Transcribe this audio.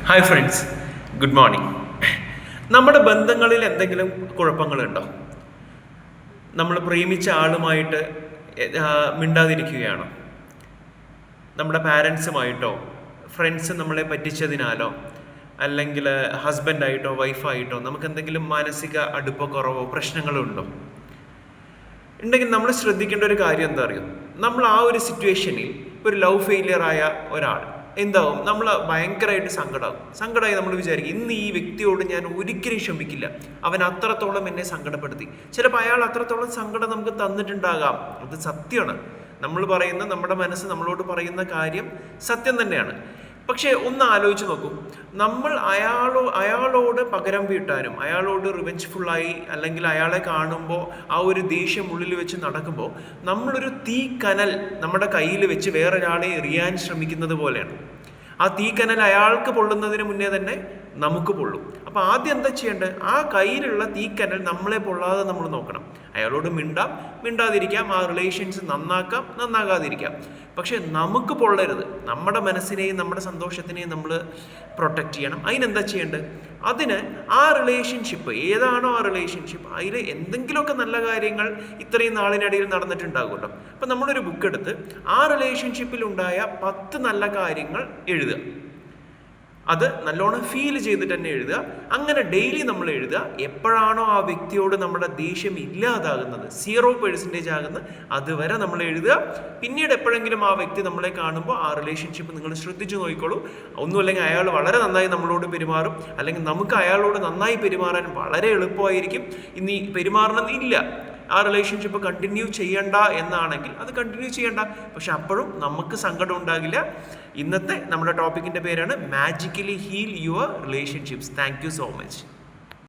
Hi friends, good morning. നമ്മുടെ ബന്ധങ്ങളിൽ എന്തെങ്കിലും കുഴപ്പങ്ങളുണ്ടോ? നമ്മൾ പ്രേമിച്ച ആളുമായിട്ട് മിണ്ടാതിരിക്കുകയാണോ? നമ്മുടെ പാരൻസുമായിട്ടോ ഫ്രണ്ട്സ് നമ്മളെ പറ്റിച്ചതിനാലോ അല്ലെങ്കിൽ ഹസ്ബൻഡായിട്ടോ വൈഫായിട്ടോ നമുക്ക് എന്തെങ്കിലും മാനസിക അടുപ്പോ കുറവോ പ്രശ്നങ്ങളോ ഉണ്ടോ? ഉണ്ടെങ്കിൽ നമ്മൾ ശ്രദ്ധിക്കേണ്ട ഒരു കാര്യം എന്താ അറിയോ? നമ്മൾ ആ ഒരു സിറ്റുവേഷനിൽ ഒരു ലവ് ഫെയിലിയർ ആയ ഒരാൾ എന്താവും, നമ്മൾ ഭയങ്കരമായിട്ട് സങ്കടമായി നമ്മൾ വിചാരിക്കും, ഇന്ന് ഈ വ്യക്തിയോട് ഞാൻ ഒരിക്കലും ക്ഷമിക്കില്ല, അവൻ അത്രത്തോളം എന്നെ സങ്കടപ്പെടുത്തി. ചിലപ്പോൾ അയാൾ അത്രത്തോളം സങ്കടം നമുക്ക് തന്നിട്ടുണ്ടാകാം. അത് സത്യമാണ്. നമ്മൾ പറയുന്ന, നമ്മുടെ മനസ്സ് നമ്മളോട് പറയുന്ന കാര്യം സത്യം തന്നെയാണ്. പക്ഷേ ഒന്ന് ആലോചിച്ച് നോക്കൂ, നമ്മൾ അയാളോട് പകരം വീട്ടാനും അയാളോട് റിവെഞ്ച്ഫുള്ളായി അല്ലെങ്കിൽ അയാളെ കാണുമ്പോൾ ആ ഒരു ദേഷ്യം ഉള്ളിൽ വെച്ച് നടക്കുമ്പോൾ നമ്മളൊരു തീക്കനൽ നമ്മുടെ കയ്യിൽ വെച്ച് വേറൊരാളെ എറിയാൻ ശ്രമിക്കുന്നത് പോലെയാണ്. ആ തീക്കനൽ അയാൾക്ക് പൊള്ളുന്നതിന് മുന്നേ തന്നെ നമുക്ക് പൊള്ളും. അപ്പോൾ ആദ്യം എന്താ ചെയ്യേണ്ടത്? ആ കയ്യിലുള്ള തീക്കനൽ നമ്മളെ പൊള്ളാതെ നമ്മൾ നോക്കണം. അയാളോട് മിണ്ടാതിരിക്കാം, ആ റിലേഷൻസ് നന്നാകാതിരിക്കാം. പക്ഷെ നമുക്ക് പൊള്ളരുത്. നമ്മുടെ മനസ്സിനെയും നമ്മുടെ സന്തോഷത്തിനെയും നമ്മൾ പ്രൊട്ടക്റ്റ് ചെയ്യണം. അതിനെന്താ ചെയ്യേണ്ടത്? അതിന് ആ റിലേഷൻഷിപ്പ് ഏതാണോ ആ റിലേഷൻഷിപ്പ്, അതിൽ എന്തെങ്കിലുമൊക്കെ നല്ല കാര്യങ്ങൾ ഇത്രയും നാളിനിടയിൽ നടന്നിട്ടുണ്ടാകുമല്ലോ. അപ്പം നമ്മളൊരു ബുക്ക് എടുത്ത് ആ റിലേഷൻഷിപ്പിൽ ഉണ്ടായ 10 നല്ല കാര്യങ്ങൾ എഴുതുക. അത് നല്ലോണം ഫീൽ ചെയ്തിട്ട് തന്നെ എഴുതുക. അങ്ങനെ ഡെയിലി നമ്മൾ എഴുതുക. എപ്പോഴാണോ ആ വ്യക്തിയോട് നമ്മുടെ ദേഷ്യം ഇല്ലാതാകുന്നത്, 0% ആകുന്നത്, അതുവരെ നമ്മൾ എഴുതുക. പിന്നീട് എപ്പോഴെങ്കിലും ആ വ്യക്തി നമ്മളെ കാണുമ്പോൾ ആ റിലേഷൻഷിപ്പ് നിങ്ങൾ ശ്രദ്ധിച്ചു നോക്കിക്കോളൂ. ഒന്നുമല്ലെങ്കിൽ അയാൾ വളരെ നന്നായി നമ്മളോട് പെരുമാറും, അല്ലെങ്കിൽ നമുക്ക് അയാളോട് നന്നായി പെരുമാറാൻ വളരെ എളുപ്പമായിരിക്കും. ഇനി പെരുമാറണമെന്നില്ല, ആ റിലേഷൻഷിപ്പ് കണ്ടിന്യൂ ചെയ്യണ്ട എന്നാണെങ്കിൽ അത് കണ്ടിന്യൂ ചെയ്യണ്ട. പക്ഷെ അപ്പോഴും നമുക്ക് സങ്കടം ഉണ്ടാകില്ല. ഇന്നത്തെ നമ്മുടെ ടോപ്പിക്കിൻ്റെ പേരാണ് magically heal your relationships. Thank you so much.